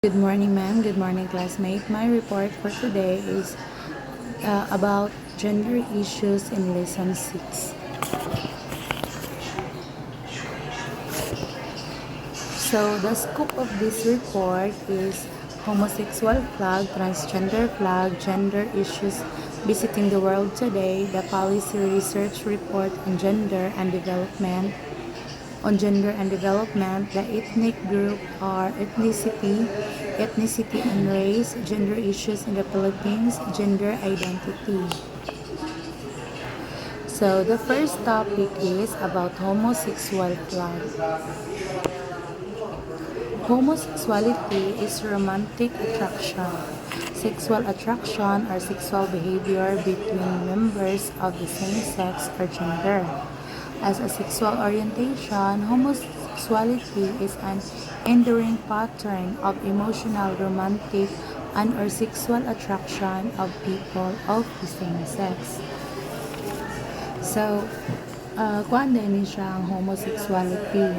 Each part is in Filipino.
Good morning, ma'am. Good morning, classmate. My report for today is about gender issues in lesson 6. So, the scope of this report is homosexual flag, transgender flag, gender issues visiting the world today, the policy research report on gender and development, the ethnic group or ethnicity and race, gender issues in the Philippines, gender identity. So the first topic is about homosexual flag. Homosexuality is romantic attraction, sexual attraction or sexual behavior between members of the same sex or gender. As a sexual orientation, homosexuality is an enduring pattern of emotional, romantic, and or sexual attraction of people of the same sex. So, kuan din siya ang homosexuality.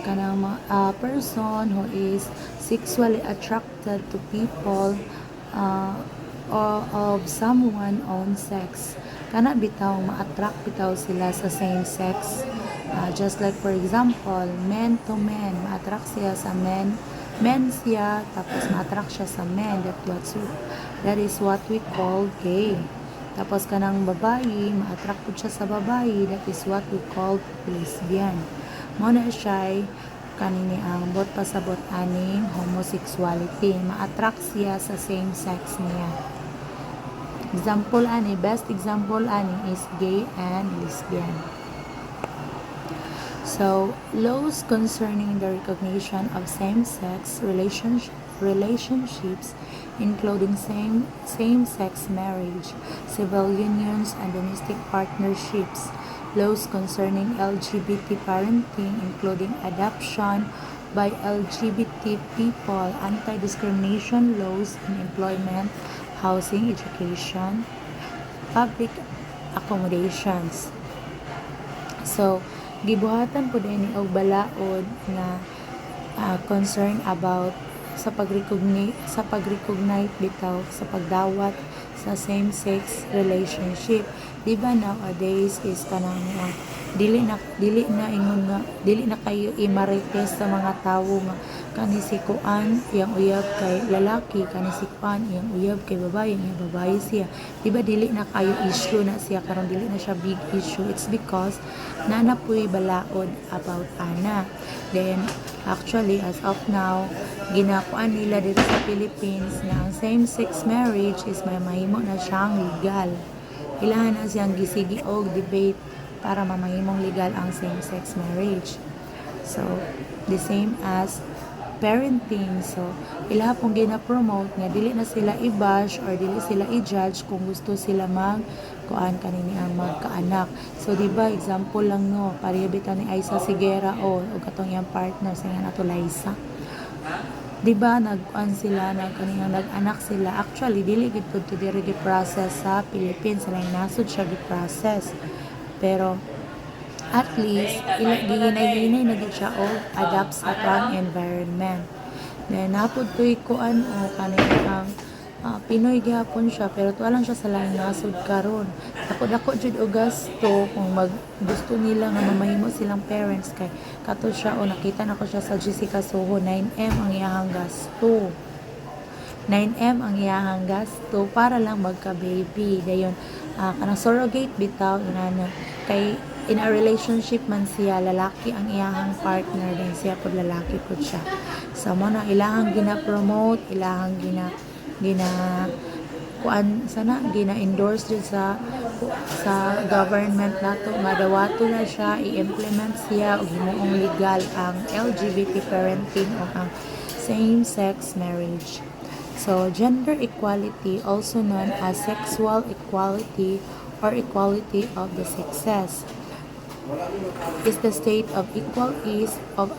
Kanang person who is sexually attracted to people or of someone own sex. Kana bitaw ma-attract bitaw sila sa same sex. Just like for example, men to men, ma-attract siya sa men siya, tapos ma-attract siya sa men. That is what we call gay. Tapos kanang babae, ma-attract po siya sa babae, that is what we call lesbian. Muna siya kanini ang bot pasabot aning homosexuality. Ma-attract siya sa same sex niya. Best example ani is gay and lesbian. So, laws concerning the recognition of same-sex relationships including same-sex marriage, civil unions, and domestic partnerships, laws concerning LGBT parenting including adoption by LGBT people, anti-discrimination laws in employment, housing, education, public accommodations. So, gibuhatan po din og balaod na concern about sa pag-recognize bitaw sa pagdawat sa same-sex relationship. Diba nowadays is kanang dili na kayo i-marites sa mga tawo nga kani si kuan yang uyab kay lalaki, kani si kuan yang uyab kay babae, yang babae siya. Diba dili na kayo issue na siya karon, dili na siya big issue. It's because nanapoy balaod about ana. Then actually as of now ginakuan nila dito sa Philippines na ang same-sex marriage is may mahimo na siyang legal. Kailangan na siyang gisigi og debate para mamahimong legal ang same-sex marriage. So, the same as parenting. So, ila pong gina-promote nga dili na sila i-bash or dili sila i-judge kung gusto sila kuan kanini ang magkaanak. So, di ba example lang no, pariyabitan ni Aisa Sigera o katong iyang partner sa nga nato Liza. Di ba nag-kuan sila nag-anak sila. Actually dili gid pud to diri gi-process sa Philippines, sila nasud siya gi-process. Pero at least gihinay-hinay na gid siya og adapt sa atong environment. Then napud toy kuan o kanang Pinoy gyapon siya pero tuwa lang siya sa laing nasod karon. Dako jud og gasto kung gusto nila nga mamahimo silang parents kay kato siya o nakita nako siya sa Jessica Soho 9M ang iyahang gasto. 9M ang iyahang gasto para lang magka-baby. Dayon kanang surrogate bitaw inana kay in a relationship man siya, lalaki ang iyahang partner din siya pud lalaki pud siya. So mo na ilahang gina-promote, ilahang gina-endorse jud sa government nato nga dawato na siya i-implement siya og himuong legal ang LGBT parenting o ang same-sex marriage. So gender equality, also known as sexual equality or equality of the sexes, is the state of equal ease of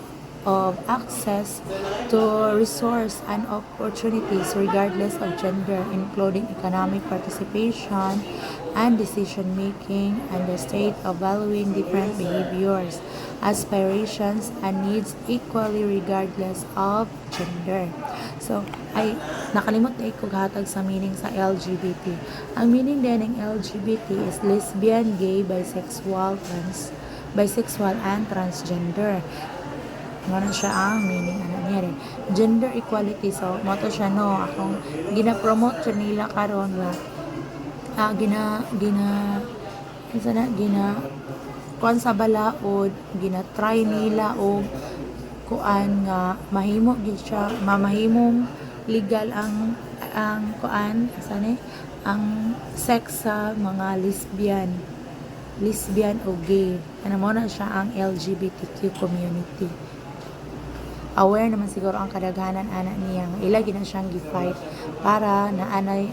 access to resource and opportunities regardless of gender, including economic participation and decision making, and the state of valuing different behaviors. aspirations, and needs equally regardless of gender. So, ay nakalimot na ikog hatag sa meaning sa LGBT. Ang meaning din ng LGBT is lesbian, gay, bisexual and transgender. Ano siya ang meaning niya rin. Gender equality. So, mo to siya no, akong gina-promote siya nila karon nga kuan sa balaod, gina-try nila og kuan nga mahimo gid siya, mamahimong legal ang kuan sani ang sex sa mga lesbian o gay. Ano mo na siya ang LGBTQ community. Aware naman siguro ang kadaghanan ana niya nga ila gina siyang gi-fight para naanay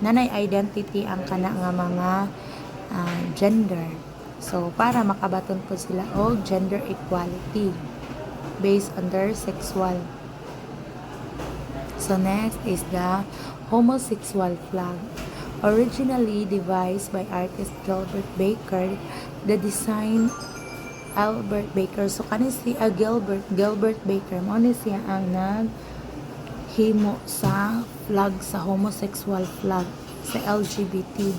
nanay identity ang kana nga mga gender. So para makabaton po sila og gender equality based on their sexual. So next is the homosexual flag. Originally devised by artist Gilbert Baker, the design Albert Baker. So kani si Gilbert Baker mo ni siya ang naghimo sa flag, sa homosexual flag sa LGBT.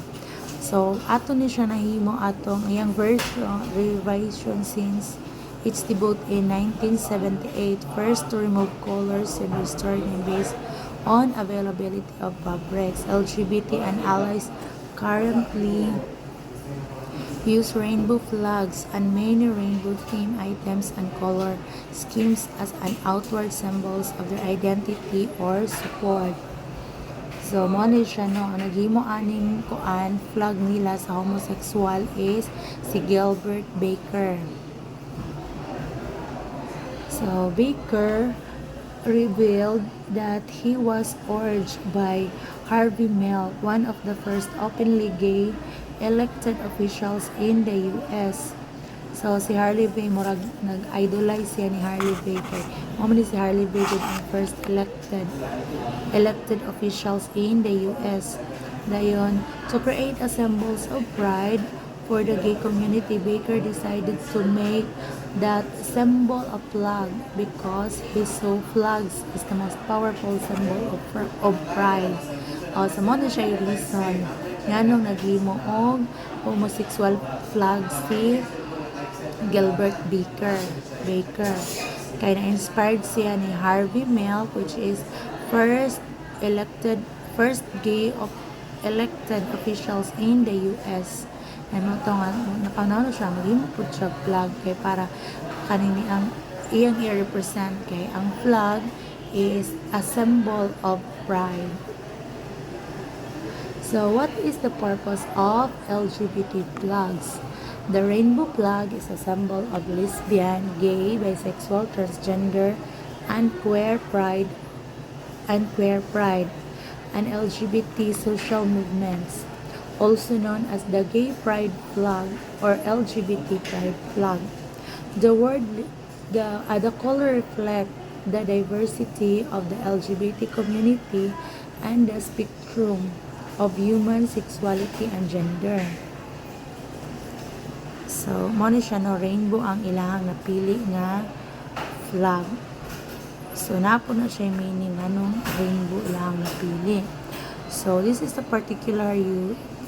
So ato ni siya nahimo atong iyang revision since its debut in 1978, first to remove colors and restore them based on availability of fabrics. LGBT and allies currently use rainbow flags and many rainbow theme items and color schemes as an outward symbols of their identity or support. So mo ni siya no, ang naghimo aning kuan flag nila sa homosexual is si Gilbert Baker. So Baker revealed that he was urged by Harvey Milk, one of the first openly gay elected officials in the US. So si Harley Bay murag nag-idolize siya ni Harley Baker. Mo man si Harley Baker ang first elected officials in the US. Dayon, to create a symbols of pride for the gay community, Baker decided to make that symbol a flag because he saw flags is the most powerful symbol of pride. So mo na siya yung reason nganong naghimo og homosexual flag si Gilbert Baker. Kaya na-inspired siya ni Harvey Milk, which is first gay of elected officials in the US. Ano to nga, napanalo siya, maghimo po siya flag kay para kanini ang iyang i-represent kay ang flag is a symbol of pride. So, what is the purpose of LGBT flags? The rainbow flag is a symbol of lesbian, gay, bisexual, transgender, and queer pride, and LGBT social movements, also known as the Gay Pride Flag or LGBT Pride Flag. The color reflect the diversity of the LGBT community and the spectrum of human sexuality and gender. So, mo ni siya no, rainbow ang ilahang napili nga flag. So, napo na siya meaning anong rainbow ilahang napili. So, this is the particular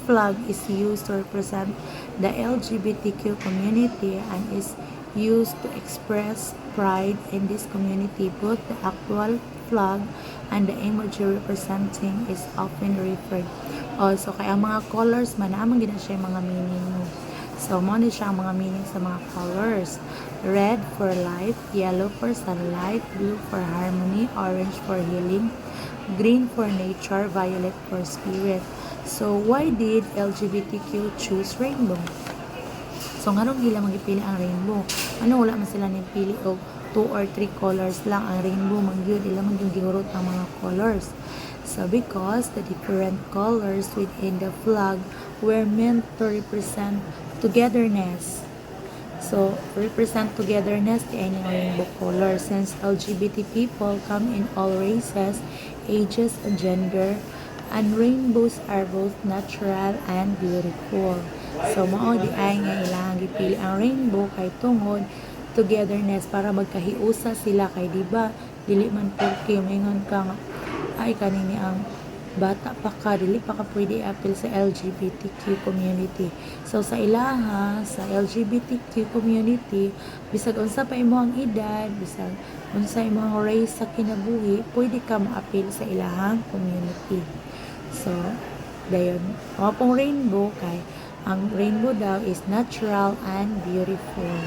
flag is used to represent the LGBTQ community and is used to express pride in this community. Both the actual flag and the emoji representing is often referred. Also, kaya ang mga colors man naman gina siya mga meaning mo. So, mo ni siya ang mga meaning sa mga colors. Red for life, yellow for sunlight, blue for harmony, orange for healing, green for nature, violet for spirit. So, why did LGBTQ choose rainbow? So, nganong ila magipili ang rainbow? Ano, wala man sila nipili o 2 or 3 colors lang ang rainbow, magyud ila man yung gihurot ng mga colors. So, because the different colors within the flag were meant to represent togetherness. So, represent togetherness kay any rainbow color since LGBT people come in all races, ages, and gender, and rainbows are both natural and beautiful. So mao di ay nga ilang gipili ang rainbow kay tungod togetherness para magkahiusa sila kay di ba dili man porke maingon ka nga ay kanini ang bata pa ka dili pa ka pwede apil sa LGBTQ community. So sa ilaha sa LGBTQ community bisag unsa pa imong edad, bisag unsa imong race sa kinabuhi, pwede ka maapil sa ilahang community. So dayon mao pong rainbow kay ang rainbow daw is natural and beautiful.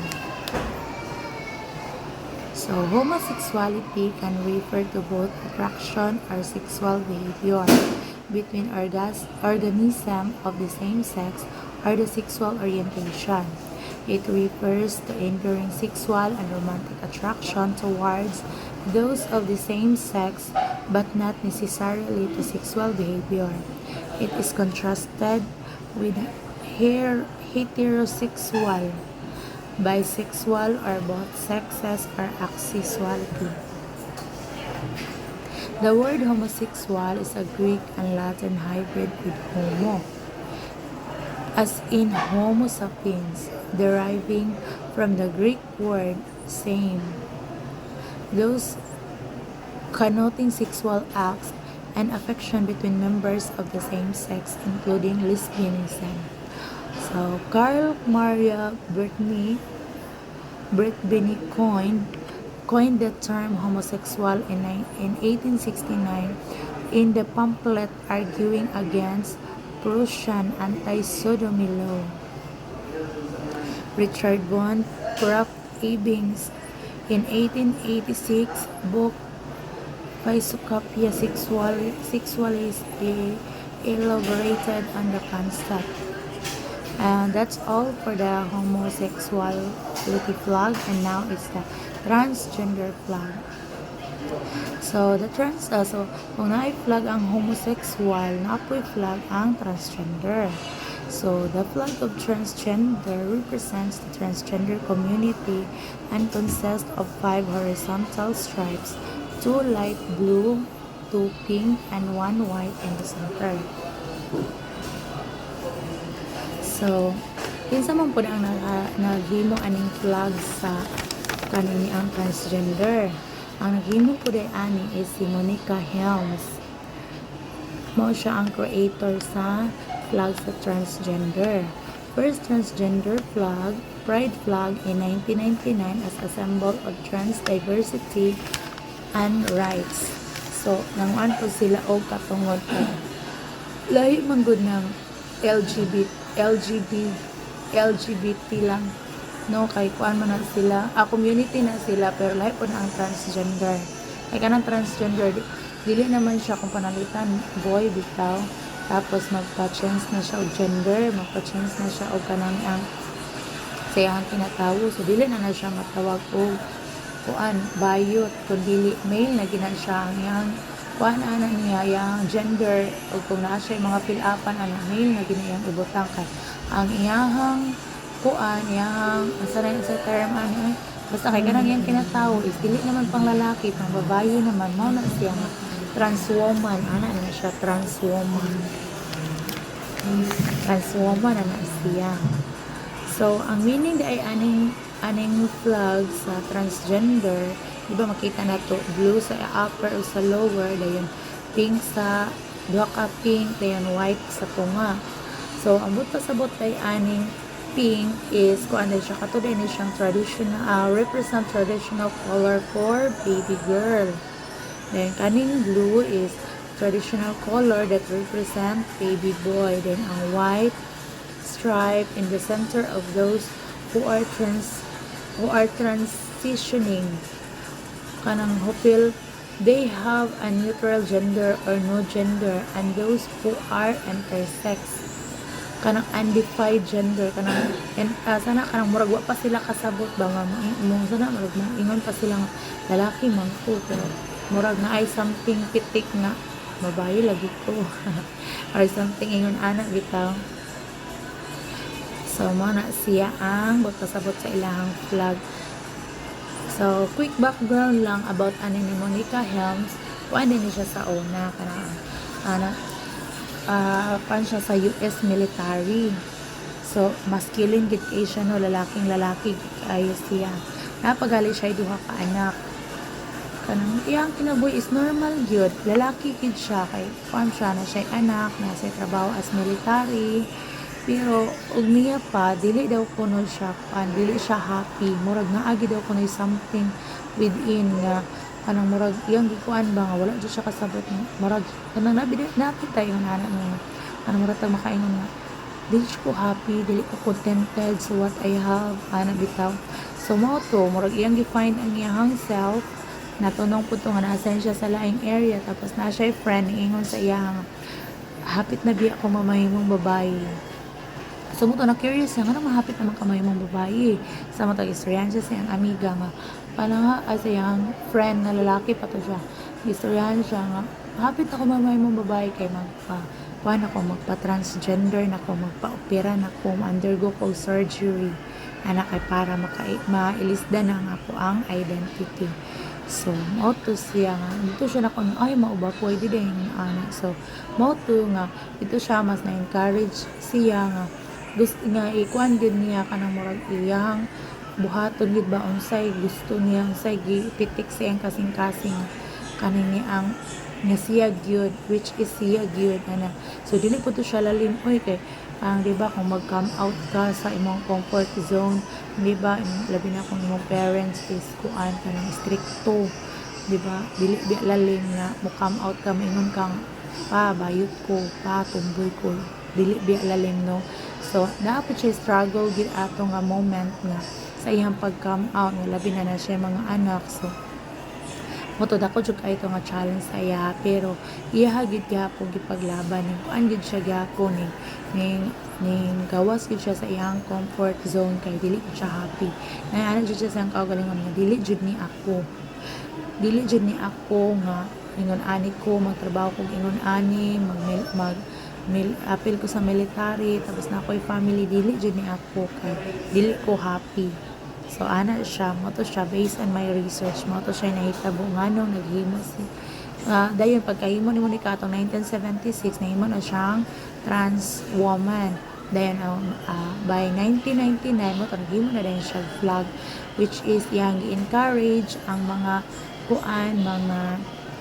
So, homosexuality can refer to both attraction or sexual behavior between organisms of the same sex or the sexual orientation. It refers to enduring sexual and romantic attraction towards those of the same sex but not necessarily to sexual behavior. It is contrasted with heterosexual, bisexual, or both sexes, or asexuality. The word homosexual is a Greek and Latin hybrid with homo, as in Homo sapiens, deriving from the Greek word same, those connoting sexual acts and affection between members of the same sex, including lesbianism. So, Carl Maria Bretbeny coined the term homosexual in 1869 in the pamphlet arguing against Prussian anti-sodomy law. Richard von Krafft-Ebings in 1886 book Physiognosia Sexualis elaborated on the concept. And that's all for the homosexuality flag, and now it's the transgender flag. So kung naay flag ang homosexual, naapoy flag ang transgender. So the flag of transgender represents the transgender community and consists of 5 horizontal stripes, 2 light blue, 2 pink, and 1 white in the center. So, kinsa man po ang naghimo aning flag sa kanini ang transgender. Ang naghimo po day ani is si Monica Helms. Mao siya ang creator sa flag sa transgender. First transgender flag, pride flag in 1999 as a symbol of trans diversity and rights. So, nanguan po sila og katungod lahi man gud ng LGBT lang, no, kay kuan man na sila, community na sila, pero lahi po na ang transgender. Kay kanang transgender dili naman siya kung panalitan boy bitaw, tapos magpa-change na siya og gender, magpa-change na siya og kanang ang sayang kinatawo, so dili na siya matawag og kuan bayot, kun dili male na ginan siya ang yang kuan ana niya yang gender, o kung naa siya mga fill-upan ana male na ginayang ibutang kay ang iyahang kuan iyahang asa na sa term ano basta kay kanang yang kinatawo is dili naman pang lalaki, pang babae naman, mao na siya nga trans woman, ana na siya trans woman na siya. So ang meaning di ay aning flag sa transgender, di ba makita na to blue sa upper o sa lower, dayon pink sa duha ka pink, dayon white sa tunga. So ang buta sa botay aning pink is kuan siya katuday ni siyang traditional represent traditional color for baby girl. Then kaning blue is traditional color that represent baby boy. Then ang white stripe in the center of those who are transitioning, kanang hopil they have a neutral gender or no gender, and those who are intersex, kanang undefined gender, kanang sana kanang murag wa pa sila kasabot ba nga mong sana murag ingon pa silang lalaki man ko, pero murag na ay something pitik na babae lagi ko or something ingon ana bitaw. So, mo na siya ang magkasabot sa ilahang flag. So, quick background lang about ani ni Monica Helms. Kuan din siya sa una pan siya sa US military. So masculine gid kay siya no, lalaking lalaki kayo siya. Napagali siya duha ka anak. Kanang iyang kinabuhi is normal gyud, lalaki gid siya kay farm siya na siya anak na siya trabaho as military. Pero og niya pa dili daw kuno siya dili siya happy, murag naa gid daw kuno something within nga kanang murag iyang gikuan ba nga wala jud siya kasabot murag kanang nakita yung anak nga kanang murag tag makaingon nga dili ko happy, dili ko contented sa what I have, ana bitaw. So mo to murag iyang gi-find ang iyang self. Natunong po ito nga na-assign siya sa laing area, tapos na siya friend, ingon sa iya nga hapit na biya ko mamahimong babae. So mo to na curious siya, nga mahapit naman ka mahimong babae. Sa mo tag-istoryahan siya siyang amiga nga parang nga as iyang friend na lalaki pa to siya. Istoryahan siya nga hapit ako mamahimong babae kay kuan ako magpa-transgender na ako, magpa-opera na ako, undergo ko surgery anak ay para mailisda na nga po ang identity. So, mauto siya nga, dito siya na kung, ay, mauba, pwede din yung anak. So, mauto nga, dito siya mas na-encourage siya nga, gusto nga, ikuan din niya ka ng murag iyang, buhaton gid ba, unsay, gusto niya, unsay, titik siyang kasing-kasing, kaning niya ang, nga siya gyud, which is siya gyud, ana. So, dili po to siya lalim, oy, kay, ang di ba kung mag-come out ka sa imong comfort zone, di ba labi na kung imong parents is kuan ka ng stricto, di ba dili biya lalim na mo come out ka maingon kang pa bayot ko, pa tumboy ko, dili biya lalim no. So dapat siya struggle gid ato nga moment nga sa iyang pag-come out, labi na siya mga anak. So moto dako jud kay ito nga challenge sa iya, pero iya gid gyapon gipaglaban ning kuan gid siya gyapon ning gawas gid siya sa iyang comfort zone kay dili gid siya happy. Ana jud siya sang kaugalingon nga dili jud ni ako nga ingon ani ko magtrabaho ko ingon ani apil ko sa military tapos na ako'y family, dili jud ni ako kay dili ko happy. So ana siya, moto siya based on my research, moto siya nahitabo nganong naghimo si dayon pagkahimo nimo ni katong 1976 nahimo na siyang trans woman. Dayon by 1999 mo naghimo na din siya flag, which is yang encourage ang mga mga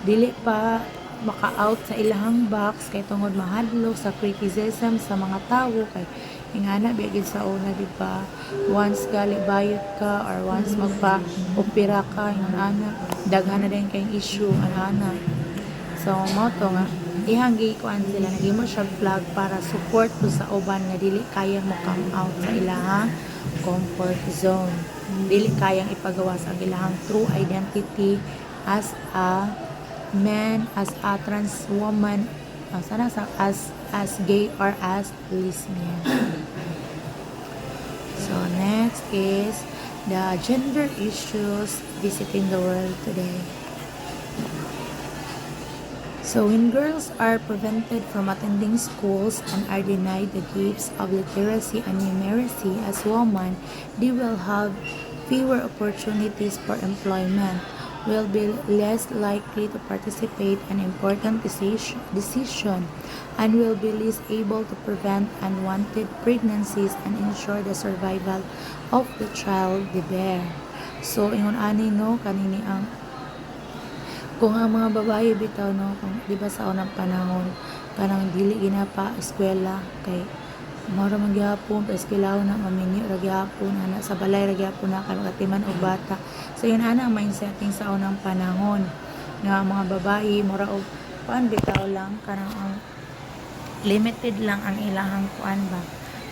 dili pa maka-out sa ilahang box kay tungod mahadlok sa criticism sa mga tawo kay ingana biyagid sa una di ba once gali bayot ka or once magpa-opera ka ingana daghan na din kay issue ana. So mo to nga ihang gikuan sila nagimo siya flag para support to sa uban nga dili kayang mo come out sa ilahang comfort zone, dili kayang ipagawas ang ilahang true identity as a man, as a trans woman, as gay or as lesbian. So next is the gender issues visiting the world today. So when girls are prevented from attending schools and are denied the gifts of literacy and numeracy as women, they will have fewer opportunities for employment, will be less likely to participate in important decision, and will be less able to prevent unwanted pregnancies and ensure the survival of the child they bear. So ingon ani no kanini ang kung ang mga babae bitaw no kung di ba sa unang panahon kanang dili ginapa eskwela kay mara man gyapon pa eskwelaho na maminyo ra gyapon ana sa balay ra gyapon na kay magatiman og bata. So yun ana ang mindsetting sa unang panahon nga mga babae mura og kuan bitaw lang kanang ang limited lang ang ilahang kuan ba,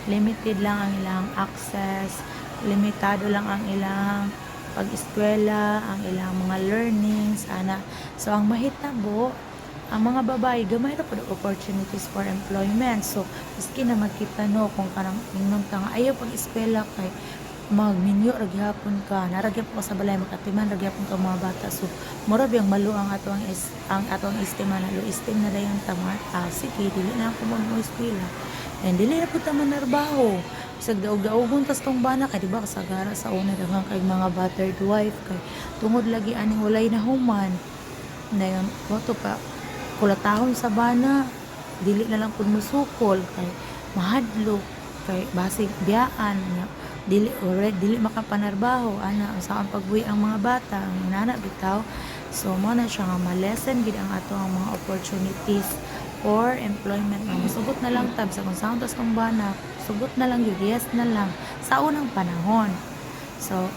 limited lang ang ilahang access, limitado lang ang ilahang pag-eskwela, ang ilang mga learnings, ana. So, ang mahitabo, ang mga babae, gamay na po opportunities for employment. So, miski na magkita no, kung kanang ingnon ka nga, ayaw pag-eskwela kay magminyo, ragyapon ka, naragyan po sa balay, makatiman, ragyapon ka mga bata. So, murab yung malu ang atong estima na, lo estim na dayon tamar, sige, dili na ako mag-eskwela. And dili na po taman narbaho. Isag daog-daogon tas tong bana kay di ba kasagara sa una daghang kay mga battered wife kay tungod lagi aning walay na human dayon wato pa kulatahon sa bana dili na lang pud musukol kay mahadlok kay basig biyaan nya dili makapanarbaho ana usaon pagbuhi ang mga bata ang nana bitaw. So mo na siya nga ma-lessen gid ang ato ang mga opportunities for employment nga sugot na lang tab sa kung saan tas kong bana sugot na lang yun, yes na lang sa unang panahon. So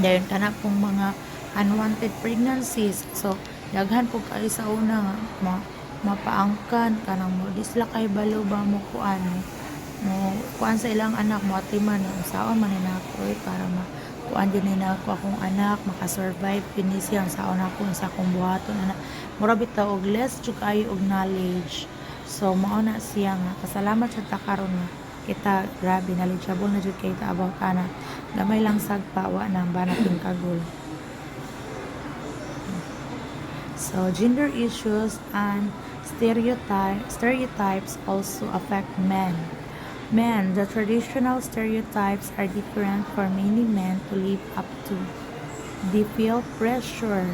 dayon kana pong mga unwanted pregnancies. So daghan po kayo sa una nga mapaangkan kanang mo disla kay balo ba mo kuan mo kuan sa ilang anak mo atiman ang saon man nako para kuan din na ako akong anak makasurvive kini siya saon ako sa akong buhaton anak mura bitaw og less jud kayo og knowledge. So mao na siya nga kasalamat sa ta karon nga kita grabe knowledgeable na jud kay ta about ana gamay lang sagpa wa nang banating kagol. So gender issues and stereotypes also affect men. Men, the traditional stereotypes are different for many men to live up to. They feel pressure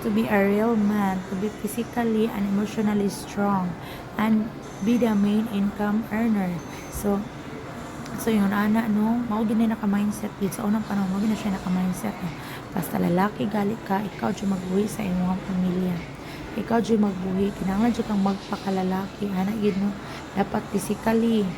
to be a real man, to be physically and emotionally strong, and be the main income earner. So yun ana no, mao gid na naka-mindset gid sa unang panahon, mao gid na siya naka-mindset na basta lalaki gali ka, ikaw jud magbuhi sa imong pamilya. Ikaw jud magbuhi, kinahanglan jud kang magpakalalaki, ana gid no, dapat physically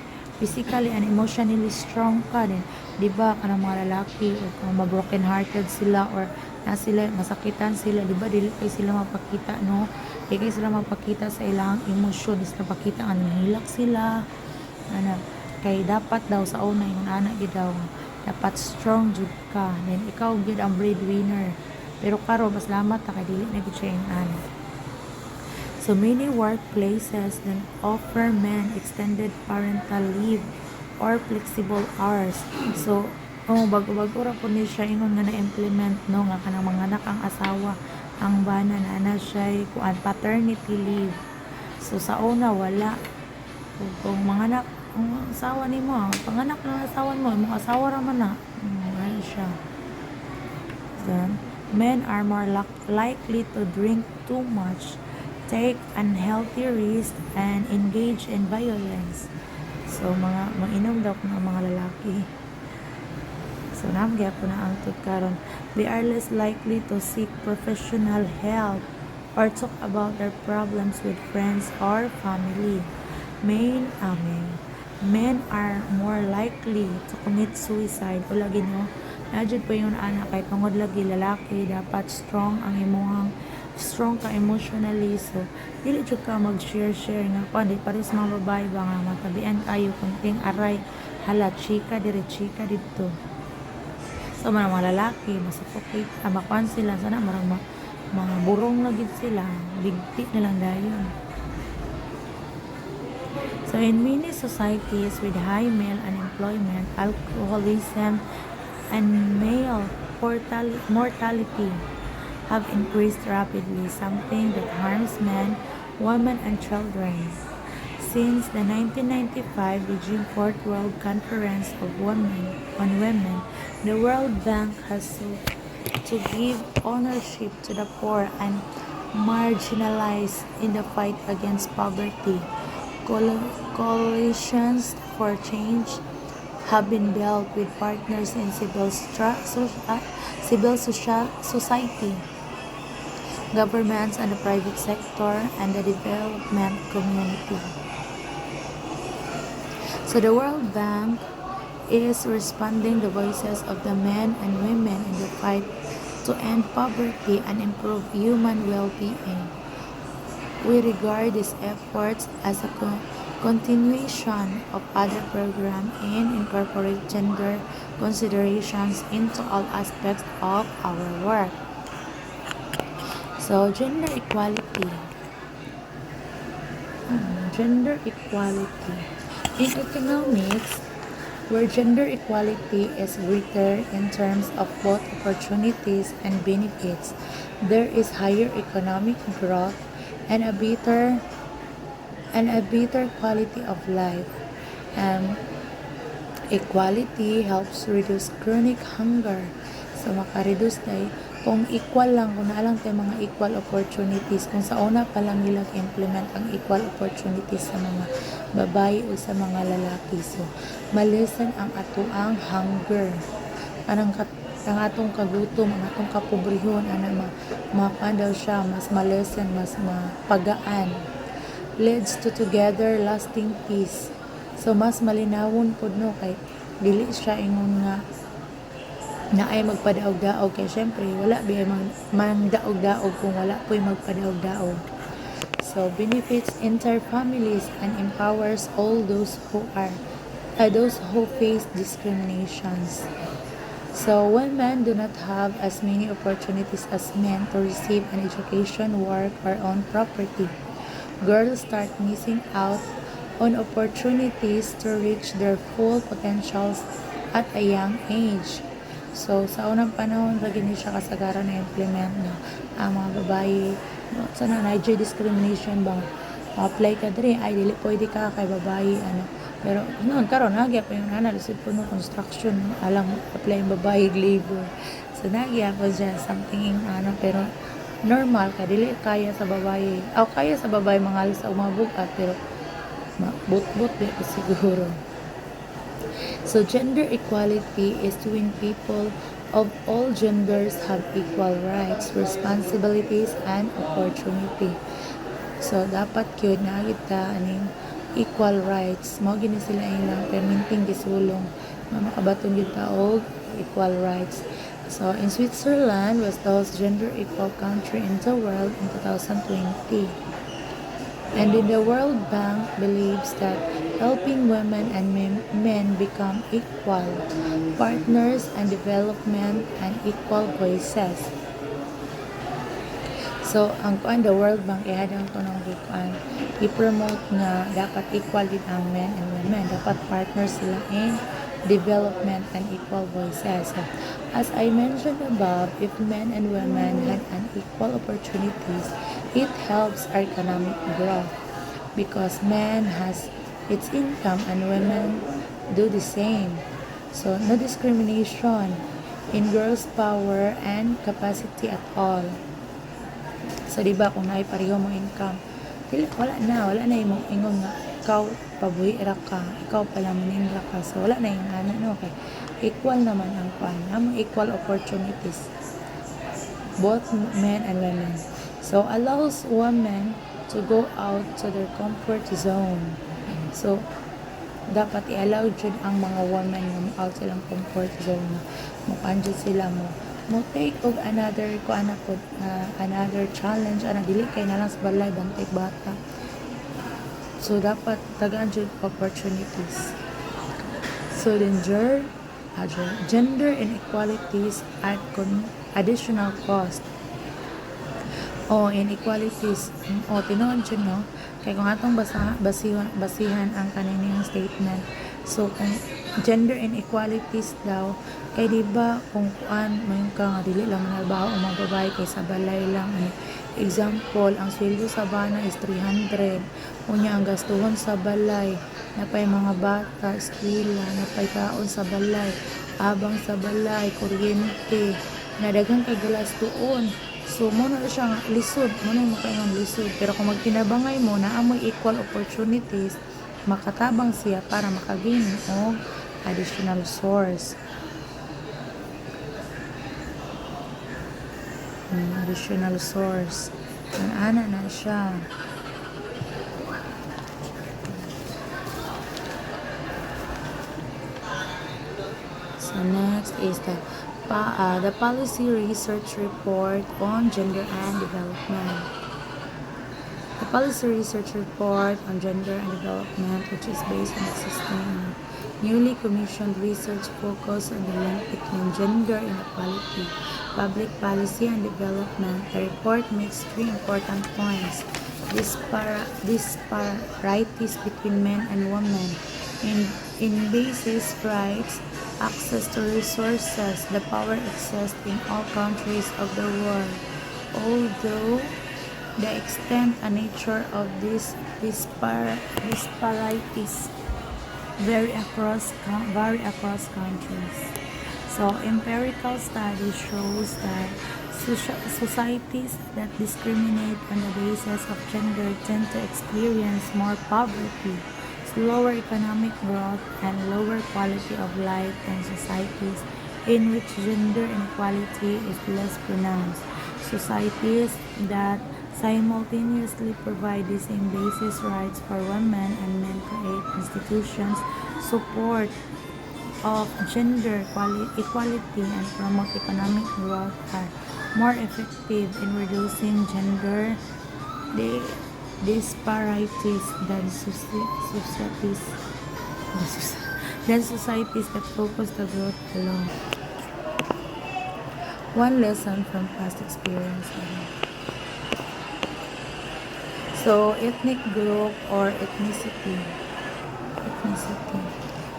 and emotionally strong ka din, di ba? Kanang mga lalaki o kung ma-broken hearted sila or na sila masakitan sila, di ba? Dili kay sila mapakita no, di kay sila mapakita sa ilang emosyon, di sila pakita nga nahilak sila ana kay dapat daw sa una yung anak gid daw dapat strong jud ka, then ikaw gid ang breadwinner. Pero karon mas lamat ta kay dili na gid siya yung anak. So many workplaces then offer men extended parental leave or flexible hours. So bago-bago ra po ni siya ingon nga na-implement no nga kanang mga anak ang asawa ang bana na ana siya kuan paternity leave. So sa una wala kung mga anak ang asawa nimo, panganak na asawa mo, imong asawa ra man na. Ano siya. Then, men are more likely to drink too much, take unhealthy risks, and engage in violence. So, manginom daw ng mga lalaki. So, namagaya po na ang karon. They are less likely to seek professional help or talk about their problems with friends or family. Men are more likely to commit suicide. O lagi no, najud pa yung anak kay tungod lagi lalaki dapat strong ka emotionally. So dili jud ka mag-share nga kundi pares mga babae ba nga matabian kayo kunting aray hala chika dito. So mga lalaki masuffocate makuan sila sana marang mga burong na gid sila bigti na lang dayon. So in many societies with high male unemployment, alcoholism, and male mortality have increased rapidly, something that harms men, women, and children. Since the 1995 Beijing Fourth World Conference on Women, the World Bank has sought to give ownership to the poor and marginalized in the fight against poverty. Coalitions for change have been built with partners in civil society, governments and the private sector, and the development community. So the World Bank is responding the voices of the men and women in the fight to end poverty and improve human well-being. We regard these efforts as a continuation of other programs and incorporate gender considerations into all aspects of our work. So, gender equality. Gender equality. In economics, where gender equality is greater in terms of both opportunities and benefits, there is higher economic growth and a better quality of life. Equality helps reduce chronic hunger. So makareduce kung equal lang, kung naalang tayo mga equal opportunities, kung sa una pa lang nila implement ang equal opportunities sa mga babae o sa mga lalaki, so malesen ang atoang hunger, anang ang atong kagutom, ang atong kapobrehon, mapan daw siya, mas malesen, mas mapagaan, leads to together lasting peace. So mas malinawon pod no, kay dili siya ingon nga na ay magpadaog-daog, kay syempre wala biya mangdaog-daog kung wala po'y magpadaog-daog. So benefits entire families and empowers all those who face discriminations. So women do not have as many opportunities as men to receive an education, work, or own property. Girls start missing out on opportunities to reach their full potentials at a young age. So, sa unang panahon, lagi siya kasagaran na implement na ang mga babae, no, sana na discrimination bang apply ka diri, ay dili pwede ka kay babae, ano. Pero, noon, karon nagya pa yung analysis po no, construction, no, alang apply yung babae labor. So, nagya po siya, something, ano, pero normal ka, dili kaya sa babae, kaya sa babae mga sa umabugat, pero but siguro. So gender equality is when people of all genders have equal rights, responsibilities, and opportunity. So dapat yun na kita aning equal rights. Mao gini sila ilang perminting gisulong makabaton gyud ta og equal rights. So in Switzerland was the most gender equal country in the world in 2020. And in the World Bank believes that helping women and men become equal partners and development and equal voices. So, ang kuan the World Bank ihadang to ng i-promote nga dapat equal din ang men and women. Dapat partners sila in development and equal voices. So, as I mentioned above, if men and women had an equal opportunities, it helps our economic growth because men has its income and women do the same. So, no discrimination in girls' power and capacity at all. So, diba, kung naipareho mo income, wala na yung ingon nga, ikaw, pabuhira ka, ikaw pala manindra ka. So, wala na yung no, okay. Equal naman ang equal opportunities, both men and women. So, allows women to go out to their comfort zone. So, dapat i-allow dyan ang mga women na out silang comfort zone. Mukanjud sila mo take og another challenge, dili kay na lang sa balay bantay bata. So, dapat tagaan dyan opportunities. So, then gender inequalities at additional cost. Inequalities. Tinuod dyan, no? Kaya kung atong basihan ang kanilang statement. So, kung gender inequalities daw, kay diba kung kuan, mayung ka nga, dili lang manalbaho o mga babae kay sa balay lang. Example, ang sweldo sa bana is 300. Unya, ang gastuhon sa balay, napay mga bata, eskwela, napay kaon sa balay, abang sa balay, kuryente, nadagang kay gastuon. So, muna siya lisod, muna yung makaingang lisod. Pero kung magtinabangay mo na amoy equal opportunities, makatabang siya para makagain o additional source. Additional source. Ana na siya. So, next is the Policy Research Report on Gender and Development. The Policy Research Report on Gender and Development, which is based on existing newly commissioned research focus on the link between gender inequality, public policy, and development. The report makes 3 important points. Disparities between men and women in basic rights, access to resources, the power exists in all countries of the world, although the extent and nature of these disparities vary across countries. So, empirical study shows that societies that discriminate on the basis of gender tend to experience more poverty, slower economic growth, and lower quality of life than societies in which gender inequality is less pronounced. Societies that simultaneously provide the same basic rights for women and men create institutions, support of gender equality and promote economic growth are more effective in reducing gender di- disparities than societies that focus the growth alone. One lesson from past experience. So, ethnic group or ethnicity. Ethnicity.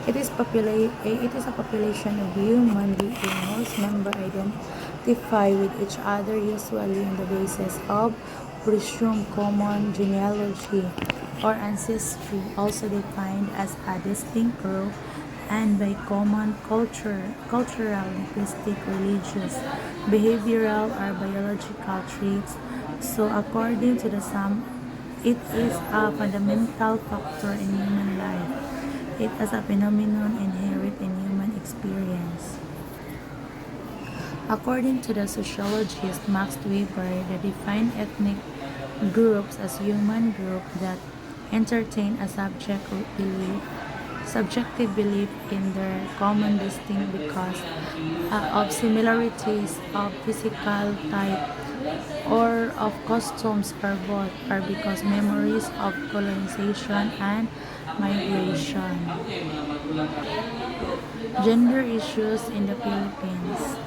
It is a population of human beings whose members identify with each other usually on the basis of presumed common genealogy or ancestry, also defined as a distinct group and by common cultural, linguistic, religious, behavioral, or biological traits. So according to the sum, it is a fundamental factor in human life. It is a phenomenon inherent in human experience. According to the sociologist Max Weber, they define ethnic groups as human groups that entertain a subjective belief in their common distinct because of similarities of physical type or of customs or both, or because memories of colonization and migration. Gender issues in the Philippines.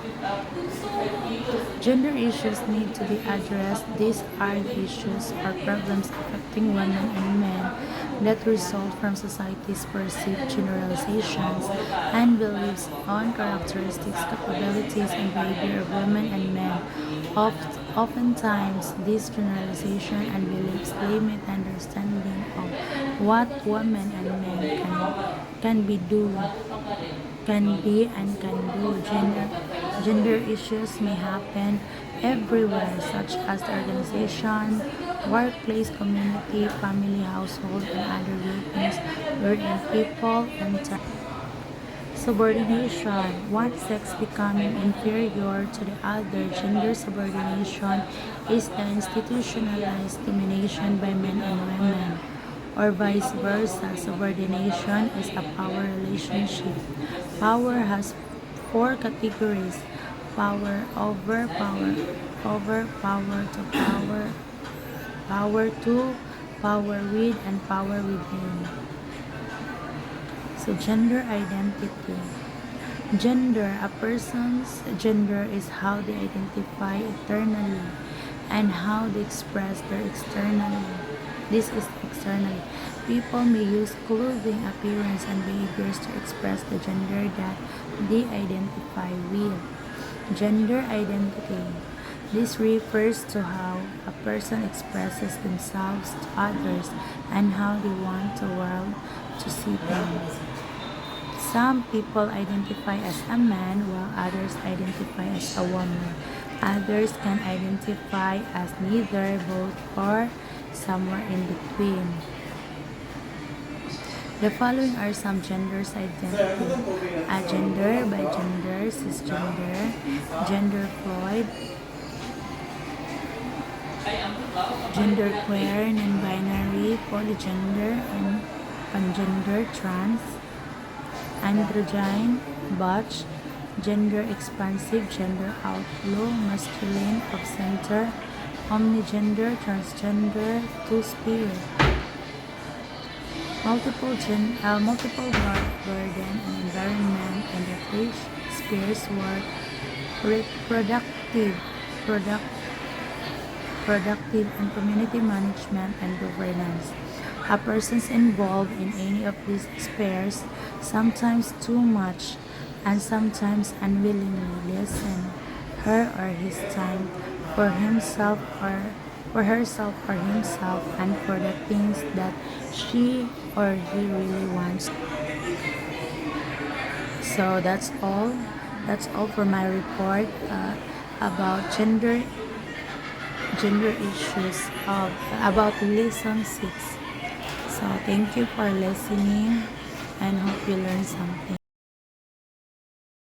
Gender issues need to be addressed. These are the issues or problems affecting women and men that result from society's perceived generalizations and beliefs on characteristics, capabilities, and behavior of women and men. Oftentimes, these generalizations and beliefs limit understanding of what women and men can be do can be and can do. Gender issues may happen everywhere, such as the organization, workplace, community, family, household, and other groupings wherein people enter subordination, one sex becoming inferior to the other. Gender subordination is the institutionalized domination by men and women, or vice versa. Subordination is a power relationship. Power has four categories: power over power to power to, power with, and power within. So, gender identity. Gender, a person's gender is how they identify internally and how they express their externally. This is externally. People may use clothing, appearance, and behaviors to express the gender that they identify with. Gender identity. This refers to how a person expresses themselves to others and how they want the world to see them. Some people identify as a man while others identify as a woman. Others can identify as neither, both, or somewhere in between. The following are some genders identity: agender, bigender, cisgender, gender fluid, genderqueer, non-binary, polygender, and pangender, trans, androgyne, butch, gender expansive, gender outlaw, masculine, off-center, omnigender, transgender, two-spirit. Multiple burden and environment and the three spheres work: reproductive, productive and community management and governance. A person's involved in any of these spheres, sometimes too much and sometimes unwillingly, lessen her or his time for himself or for herself or himself and for the things that she or he really wants. So that's all. that's all for my report about gender issues of about lesson 6. So thank you for listening and hope you learned something.